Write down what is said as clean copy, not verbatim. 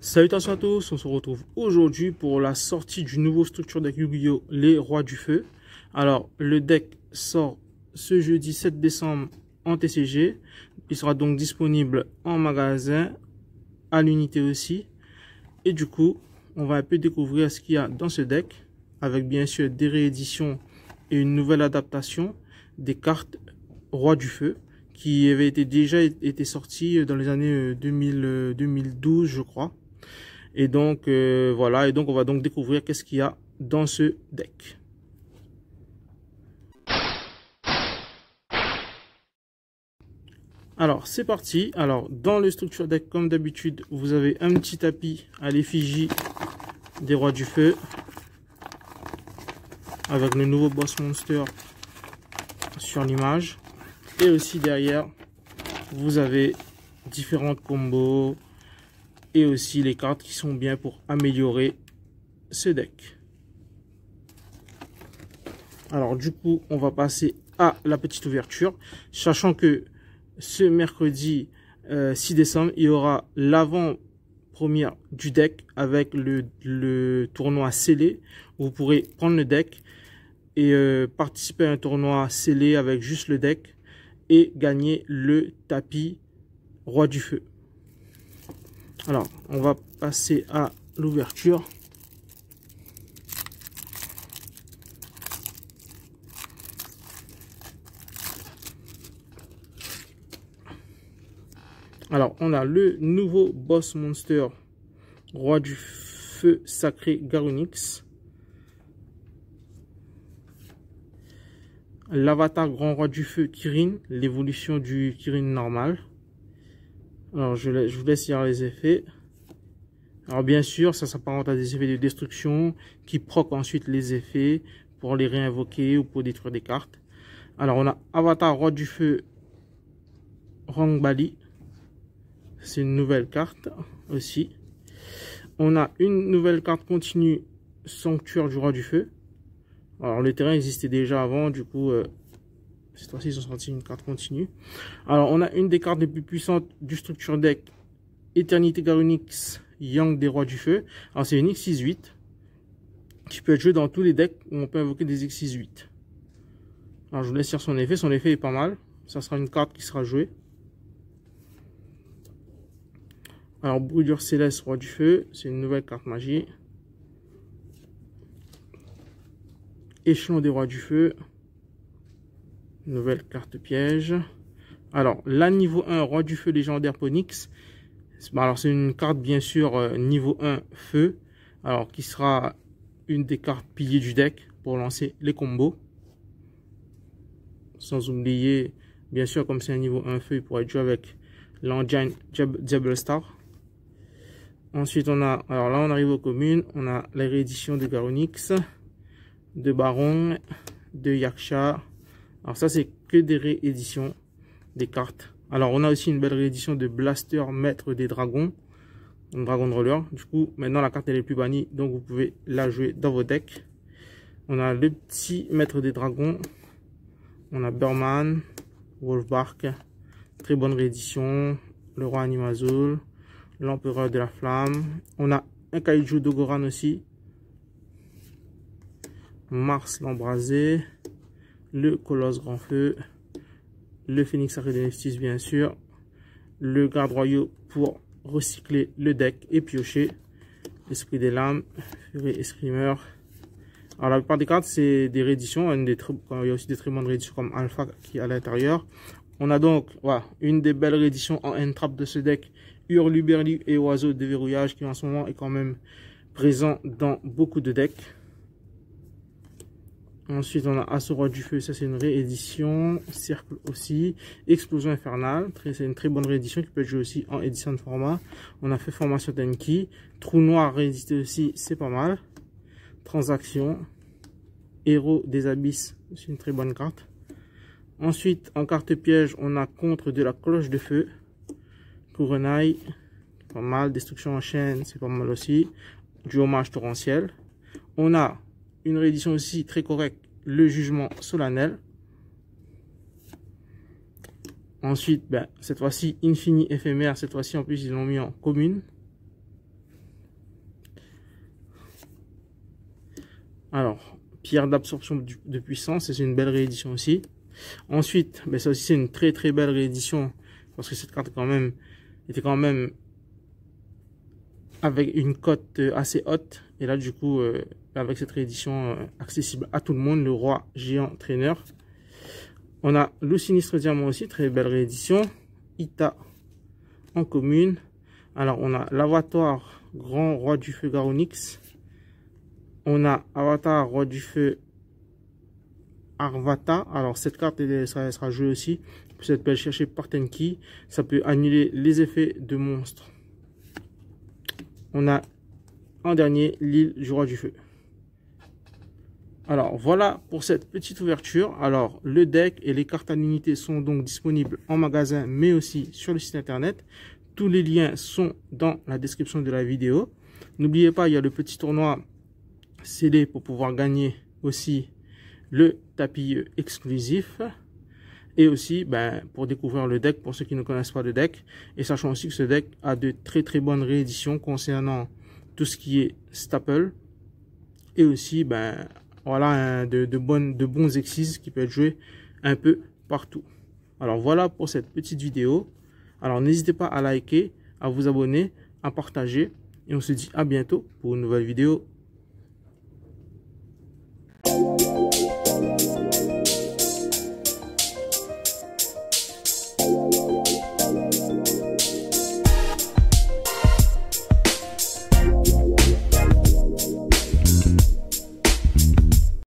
Salutations à tous, on se retrouve aujourd'hui pour la sortie du nouveau structure deck Yu-Gi-Oh! Les Rois du Feu. Alors, le deck sort ce jeudi 7 décembre en TCG. Il sera donc disponible en magasin, à l'unité aussi. Et du coup, on va un peu découvrir ce qu'il y a dans ce deck, avec bien sûr des rééditions et une nouvelle adaptation des cartes Rois du Feu, qui avaient déjà été sorties dans les années 2012, je crois. Et donc, voilà, et donc on va donc découvrir qu'est-ce qu'il y a dans ce deck. Alors, c'est parti. Alors, dans le structure deck, comme d'habitude, vous avez un petit tapis à l'effigie des Rois du Feu, avec le nouveau Boss Monster sur l'image. Et aussi derrière, vous avez différentes combos et aussi les cartes qui sont bien pour améliorer ce deck. Alors du coup, on va passer à la petite ouverture, sachant que ce mercredi 6 décembre, il y aura l'avant-première du deck avec le tournoi scellé. Vous pourrez prendre le deck et participer à un tournoi scellé avec juste le deck et gagner le tapis Roi du Feu. Alors, on va passer à l'ouverture. Alors, on a le nouveau Boss Monster Roi du Feu Sacré Garunix. L'avatar Grand Roi du Feu Kirin, l'évolution du Kirin normal. Alors, je vous laisse lire les effets. Alors, bien sûr, ça s'apparente à des effets de destruction qui proquent ensuite les effets pour les réinvoquer ou pour détruire des cartes. Alors, on a Avatar Roi du Feu Rangbali. C'est une nouvelle carte aussi. On a une nouvelle carte continue, Sanctuaire du Roi du Feu. Alors, le terrain existait déjà avant, du coup, cette fois-ci, ils ont sorti une carte continue. Alors, on a une des cartes les plus puissantes du structure deck, Éternité Garunix, Yang des Rois du Feu. Alors, c'est une X68 qui peut être jouée dans tous les decks où on peut invoquer des X68. Alors, je vous laisse sur son effet. Son effet est pas mal. Ça sera une carte qui sera jouée. Alors, Brûlure Céleste, Roi du Feu. C'est une nouvelle carte magie. Échelon des Rois du Feu. Nouvelle carte piège. Alors, la niveau 1, Roi du Feu légendaire Ponix. Alors, c'est une carte, bien sûr, niveau 1 feu. Alors, qui sera une des cartes piliers du deck pour lancer les combos. Sans oublier, bien sûr, comme c'est un niveau 1 feu, il pourrait être joué avec l'engine Diablo Star. Ensuite, on a, alors là, on arrive aux communes. On a la réédition de Garunix, de Baron, de Yaksha. Alors ça, c'est que des rééditions des cartes. Alors on a aussi une belle réédition de Blaster Maître des Dragons, Dragon Roller. Du coup, maintenant la carte elle est plus bannie, donc vous pouvez la jouer dans vos decks. On a le petit Maître des Dragons. On a Burman, Wolfbark, très bonne réédition. Le Roi Animazul, l'Empereur de la Flamme. On a un Kaiju Dogoran aussi. Mars l'Embrasé. Le Colosse Grand Feu, le Phénix Sacré de Neftis bien sûr, le Garde Royaux pour recycler le deck et piocher, l'Esprit des Lames, Furie Escrimeur. Alors la plupart des cartes c'est des rééditions, il y a aussi des très bonnes rééditions comme Alpha qui est à l'intérieur. On a donc voilà, une des belles rééditions en end-trap de ce deck, Hurluberlu et Oiseau de Déverrouillage qui en ce moment est quand même présent dans beaucoup de decks. Ensuite, on a Assaut Roi du Feu, ça c'est une réédition. Cercle aussi. Explosion Infernale, c'est une très bonne réédition qui peut être jouée aussi en édition de format. On a fait Formation Tenki. Trou Noir réédité aussi, c'est pas mal. Transaction. Héros des Abysses, c'est une très bonne carte. Ensuite, en carte piège, on a Contre de la Cloche de Feu. Courenaille, pas mal. Destruction en chaîne, c'est pas mal aussi. Du Hommage Torrentiel. On a une réédition aussi très correcte, le Jugement Solennel. Ensuite, cette fois-ci, Infini Éphémère. Cette fois-ci, en plus, ils l'ont mis en commune. Alors, pierre d'absorption de puissance, c'est une belle réédition aussi. Ensuite, ben ça aussi c'est une très très belle réédition parce que cette carte était quand même avec une cote assez haute. Et là du coup, avec cette réédition accessible à tout le monde, le roi géant traîneur. On a le sinistre diamant aussi, très belle réédition. Ita en commune. Alors on a l'avatar grand roi du feu Garonix. On a avatar roi du feu Arvata. Alors cette carte elle sera jouée aussi. Vous pouvez chercher par Tenki. Ça peut annuler les effets de monstres. On a en dernier l'île du roi du feu. Alors voilà pour cette petite ouverture. Alors le deck et les cartes à l'unité sont donc disponibles en magasin mais aussi sur le site internet. Tous les liens sont dans la description de la vidéo. N'oubliez pas, il y a le petit tournoi CD pour pouvoir gagner aussi le tapis exclusif. Et aussi pour découvrir le deck pour ceux qui ne connaissent pas le deck. Et sachant aussi que ce deck a de très très bonnes rééditions concernant tout ce qui est staple. Et aussi voilà de bons exercices qui peuvent être joués un peu partout. Alors voilà pour cette petite vidéo. Alors n'hésitez pas à liker, à vous abonner, à partager. Et on se dit à bientôt pour une nouvelle vidéo.